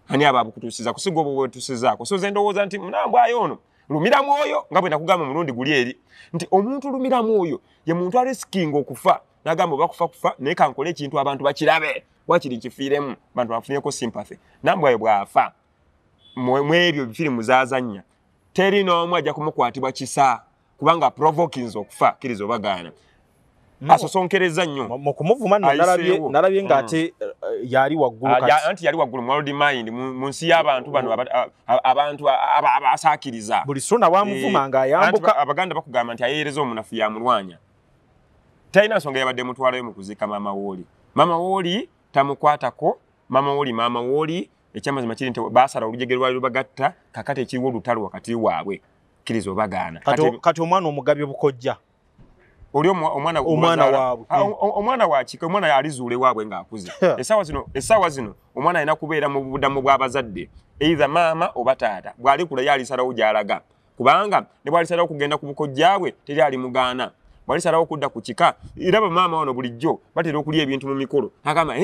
ani abo abakutuusiza kusiga obwo bwetusizaako so ze ndowooza nti munambwayo ono lumira mwoyo nga bwe nakugamba mulundi guli eri nti omuntu lumira mwoyo ye muntu arisikinga okufa n'agamba oba kufa naye kankole ekintu abantu bakirabe wakiri kifiiremu bantu bafuniyeko sympathy nambwayo bw'afa mu ebyo firimu zaazannya teri n'omu ajja kumukwatibwa kisa kubanga provokinze okufa kkiriza obagaana asosonkereza nnyo mu kumuvuma nalabye ng'ate yali waggulu anti yali waggulu mu mind mu nsi y'abantu bano abantu abasaakiriza buli sona wamuvuma ng'ayambuka abaganda bakugamba nti ayeereza omunafu yamulwanya talina nsonga yabadde mutwalayo mu kuziika mama wooli tamukwatako mama wooli ekyamazima kiri nti baasala olujegere lwali lubagatta kakati ekiriwo olutalo wakati waabwe kkiriza obagaana kati omwana omugabye bukojja oli omwana waabwe omwana wakike omwana alizuule waabwe ng'akuze essaawa zino omwana alina kubeera mu buddamu bw'abazadde either maama oba taata bw'alikula ye alisalawo gy'alaga kubanga ne bw'alisalawo kugenda ku bukojjabwe teri alimugaana bw'alisalawo kudda ku kika era bamaama wano bulijjo batera okulya ebintu mu mikolo agamba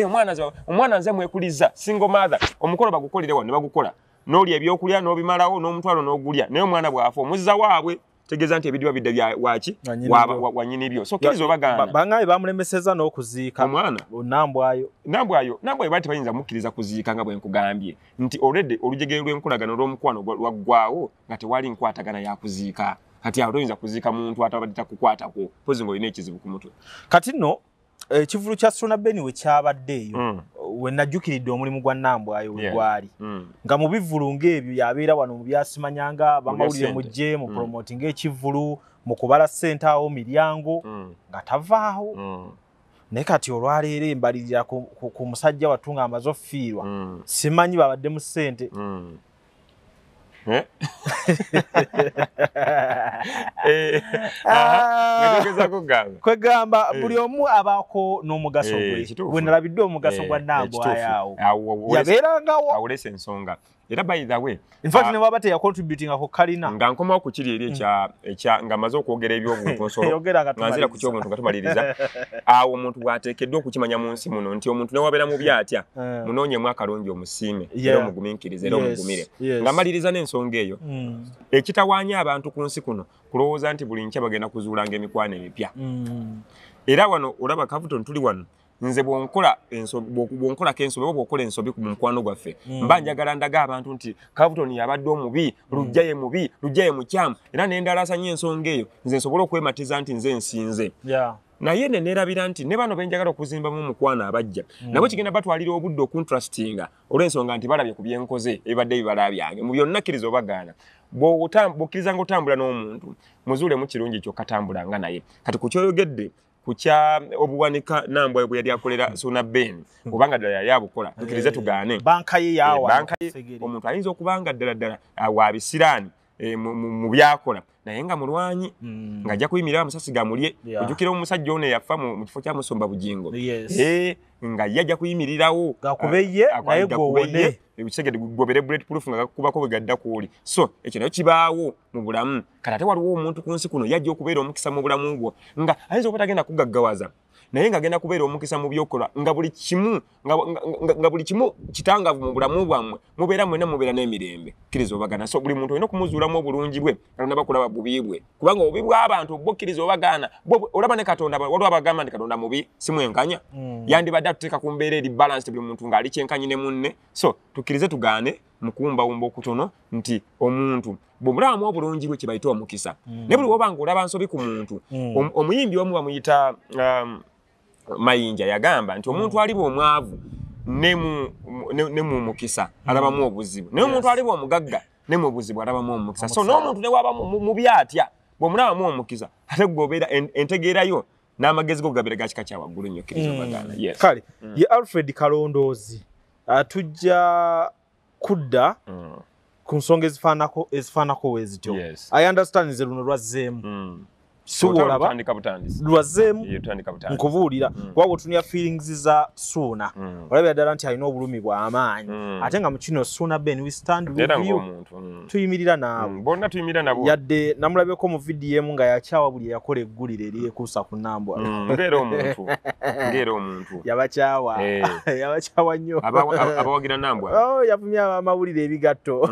omwana nze mwekuliza single mother omukolo bagukolerewo ne bagukola n'olya ebyokulya n'obimalawo n'omutwalo n'ogulya naye omwana bw'afa omuzza waabwe tegeeza nti ebidiba bidde bya waki wanyini byo so kkiriza obagaana bangaye bamulemeseza n'okuziika omwana nambwayo bati bayinza mukkiriza kuziika nga bwe nkugambye nti already olujegere lw'enkolagano olw'omukwano lwaggwawo nga tewali nkwatagana yakuziika kati awo toyinza kuziika muntu atabadde takukwatako pozi ng'olina ekizibu ku mutwe kati nno ekivulu kya Sona Ben we kyabadde eyo we najjukiridde omulimu gwa Nambwayo we gwali nga mu bivulu ng'ebyo yabeera wano mu byasimanyanga bamawulire mujje mu promoting ekivulu mu kubala ssente awo miryango nga tavaawo naye kati olwaleero embalirira ku musajja watunga amaze offiirwa simanyi babadde mu ssente kwegamba buli omu abaako n'omugaso gwe we nalabidde omugaso gwa Nambwayo awo yabeerangawo awolesa ensonga era by the way in fact ne waba teyacontributing ako kalina nga nkomawo ku kiri eri nga maze okwogera ebyobuntu nsolo nga nzira ku kyobuntu nga tumaliriza awo omuntu bw'ateekeddwa okukimanya mu nsi muno nti omuntu ne wabeera mu byatya munoonyemu akalungi omusiime era omugumiikirize era omugumire nga maliriza n'ensonga eyo ekitawaanya abantu ku nsi kuno kulowooza nti buli nkya bagenda kuzuulanga emikwano emipya era wano olaba Cavuton tuli wano nze bw'onkolako ensobi oba bw'okola ensobi mu mukwano gwaffe mba njagala ndaga abantu nti Cavuton yabadde omubi lujja ye mubi lujja ye mukyamu era nendalaasanya ensonga eyo nze nsobole okwematiza nti nze nsinze naye ne neerabira nti ne bano benjagala okuzimbamu omukwano abajja nabo kigenda batwalira obudde okuntrustinga olw'ensonga nti balabye ku byenkoze ebibadde bibala byange mu byonna kkiriza obagaana bw'okkirizanga otambula n'omuntu muzuulemu kirungi ky'okkatambulanga naye kati ku kyoyogedde kukya obuwanika Nambwayo bwe yali akolera Sona Ben obanga ddala yali abukola tukirize tugaane banka ye yawa omuntu ayinza okubanga ddala wa bisiraani mu byakola naye nga mulwanyi ng'ajja kuyimirira amasasi gamulye ojjukira omusajja ono yafa mu kifo kya Musomba Bugingo nga ye ajja kuyimirirawo gakubeye naye gwowone ebisegede gobere bulletproof nga gakubako bwe gadda kuoli so ekyo nayo kibaawo mu bulamu kati ate waliwo omuntu ku nsi kuno yajja okubeera omukisa mu bulamu bwo nga ayinza okuba tagenda kugaggawaza naye ng'agenda kubeera omukisa mu byokola nga buli kimu kitangavu mu bulamu bwammwe mubeera mwena mubeera n'emirembe kkiriza obagaana so buli muntu olina okumuzuulamu obulungi bwe kalonda bakulaba bubi bwe kubanga obubi bw'abantu bwo kkiriza obagaana olaba ne Katonda waliwo abagamba nti Katonda mubi simwenkanya yandibadde atuteeka ku mbeera eri balanced buli muntu ng'ali kyenkanyi ne munne so tukkirize tugaane mu kuwumbawumba okutono nti omuntu bw'omulabamu obulungi bwe kye bayita omukisa ne buli wobanga olaba nsobi ku muntu omuyimbi omu bamuyita Mayinja yagamba nti omuntu aliba omwavu ne mu mukisa alabamu obuzibu naye omuntu aliba omugagga ne mu buzibu alabamu omukisa so n'omuntu ne waba mu byatya bw'omulabamu omukisa ate gwobeera entegeerayo n'amagezi go gabeera gakika kya waggulu nnyo kkiriza obagaana kale ye Alfred Kalondoozi tujja kudda ku nsonga ezifaanako wezityo I understand nze luno lwazzeemu siwolaba Tandika butandisi. lwazeemu Tandika butandisi. nkubuulira kuba otunya feelings za Suuna olabira ddala nti alina obulumi bw'amaanyi ate nga mu kino Suuna Ben we stand with you tuyimirira naawe bonna tuyimirira nabo yadde namulabeko mu vidiyo emu nga yakyawa buli eyakola eggulire eryekuusa ku Nambwa ngera omuntu yabakyawa yabakyawa nnyo abawagira Nambwa yavumya amawulire ebigatto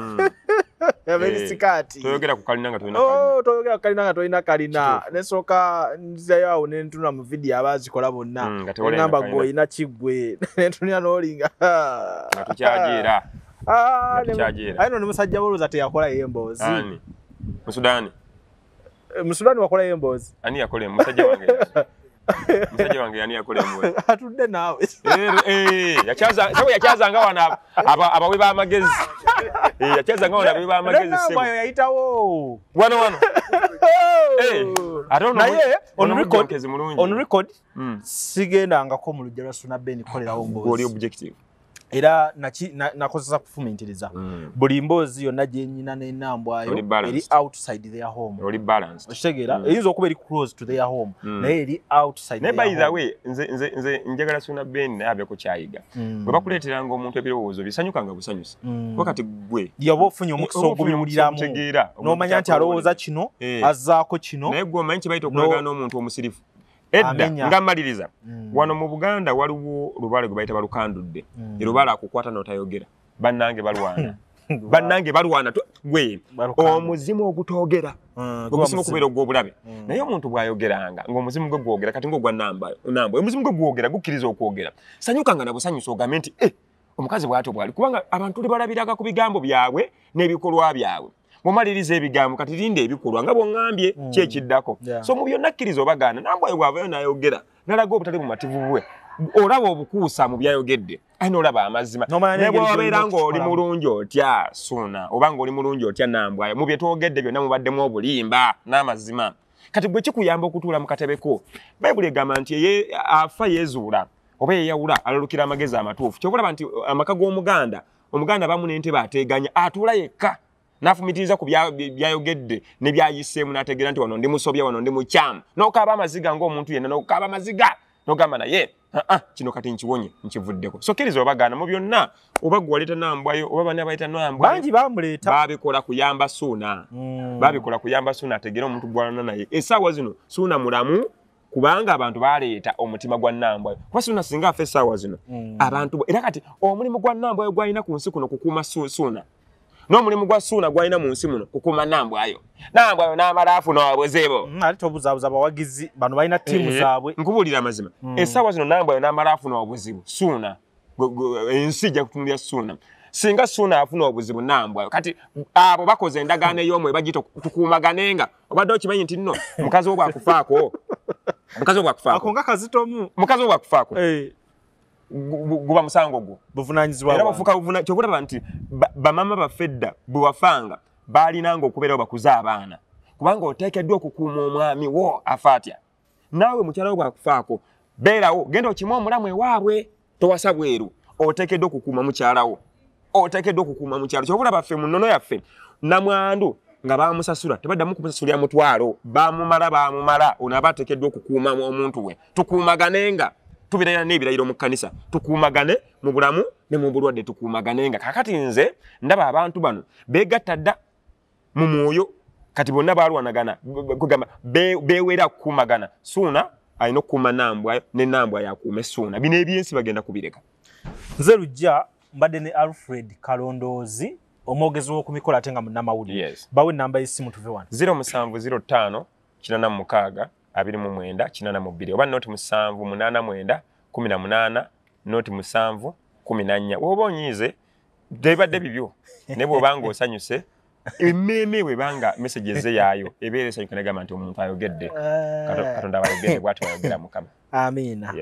yaberisikaati toyogera ku kalina nga tolina kalina nesooka nzizayo awo nentuna mu vidiyo abazikola bonna namba gwe olina kiggwe nentunira n'olinga nga tukyajeera aye no ne musajja wolooza teyakolayo emboozi mu Sudaani wakolayo emboozi ani yakola musajja wange yani yakola emboozi atudde naawe yakyazanga wana abawe b'amagezi yakyazanga wana abawe b'amagezi Nambwa yayitawo wano naye on record sigendangako mu lujja lwa Suuna Ben kolerawo mboozi objective era nakozesa kufumitiriza buli mboozi yonna gyenyina n'ennambwayo eri outside their home oli balanced okitegeera eyinza okuba eri close to their home naye eri outside ne by the way nze njagala Suuna Ben naye abeeko kyayiga bwe bakuleeteranga omuntu ebirowoozo bisanyukanga busanyusa wakati gwe yoba ofunye omukisa ogubiwuliramu n'omanya nti alowooza kino azzaako kino naye gwe omanyi kibayita okulagana n'omuntu omusirifu edda nga maliriza wano mu Buganda waliwo lubale gwe bayita balukandudde erubale akukwata n'otayogera bannange balwana gwe omuzimu ogutogera ogusimu okubeera ogw'obulabe naye omuntu bw'ayogeranga ng'omuzimu gwe gwogera kati ng'ogwa Nambwa omuzimu gwe gwogera gukkiriza okwogera sanyukanga na busanyusa ogambe nti omukazi bw'atyo bw'ali kubanga abantu balabiraga ku bigambo byabwe n'ebikolwa byabwe mumaliriza ebigambo kati linde ebikolwa nga bw'oŋŋambye kyekiddako so mu byonna kkiriza obagaana Nambwa bw'avayo n'ayogera n'alaga obutali bumativu bwe olaba obukuusa mu byayogedde aye n'olaba amazima naye bw'obeera ng'oli mulungi otya Suuna oba ng'oli mulungi otya Nambwa mu bye twogedde byonna mubaddemu obulimba n'amazima kati gwe kikuyamba okutuula mu katebeko Bayibuli egamba nti afa yeezuula oba yeyawula alalukira amagezi amatuufu kyobulaba nti amaka g'Omuganda bamu n'entebe ateeganya atuula yekka nafumitiriza ku byayogedde ne byayiseemu n'ategeera nti wano ndi musobya wano ndi mukyamu n'okaaba amaziga ng'omuntu yenna n'okaaba amaziga n'ogamba naye kino kati nkiwonye nkivuddeko so kkiriza obagaana mu byonna oba gwe waleeta Nambwayo oba bani abayita Nambwayo bangi bamuleeta baabikola kuyamba Suuna ategeera omuntu gwalana naye essaawa zino Suuna mulamu kubanga abantu baleeta omutima gwa Nambwayo kuba Suuna singa afa essaawa zino abantu era kati omulimu gwa Nambwayo gwalina ku nsi kuno kukuuma Suuna n'omulimu gwa Suuna gwalina mu nsi muno kukuuma Nambwayo n'amala afuna wabwezeebo ate tobuzaabuza abawagizi bano balina ttiimu zaabwe nkubuulira amazima essaawa zino Nambwayo n'amala afuna obuzibu Suuna ensi ijja kutunulira Suuna singa Suuna afuna obuzibu Nambwayo kati abo bakoze endagaano ey'omwe bagiyita tukuumaganenga obadde okimanyi nti nno mukazi wo bwakufaako ako nga kazitomu mukazi wo bwakufaako guba musango gwo buvunaanyizibwa era bafuuka kyobulaba nti bamama baffe dda bwe wafanga baalinanga okubeerawo bakuze abaana kubanga oteekeddwa okukuuma omwami wo afa atya naawe mukyala wo bwakufaako beerawo genda okime omulamu ewaabwe towasa bweru oteekeddwa okukuuma mukyala wo kyobulaba ffe mu nnono yaffe namwandu nga baamusasula tebaddamu kumusasulira mutwalo baamumala ono aba ateekeddwa okukuuma omuntu we tukuumaganenga tubirayira n'ebirayiro mu kkanisa tukuumagane mu bulamu ne mu bulwadde tukuumaganenga kakati nze ndaba abantu bano beegatta dda mu mwoyo kati bonna baalwanagana kugamba beewera kukuumagana Suuna alina okukuuma Nambwayo ne Nambwayo akuume Suuna bino ebyensi bagenda kubireka nze lujja mbadde ne Alfred Kalondoozi omwogezi w'okumikola ate nga munnamawulire bawe ennamba y'essimu tuve wano 0705 46 29 82 oba noti 789 18 noti 7 14 woba onyiize debadde bibyo ne bw'obanga osanyuse emmeme webanga messages ze yaayo ebeera esanyuka negamba nti omuntu ayogedde Katonda abayogedde bw'ati bayogera Mukama amiina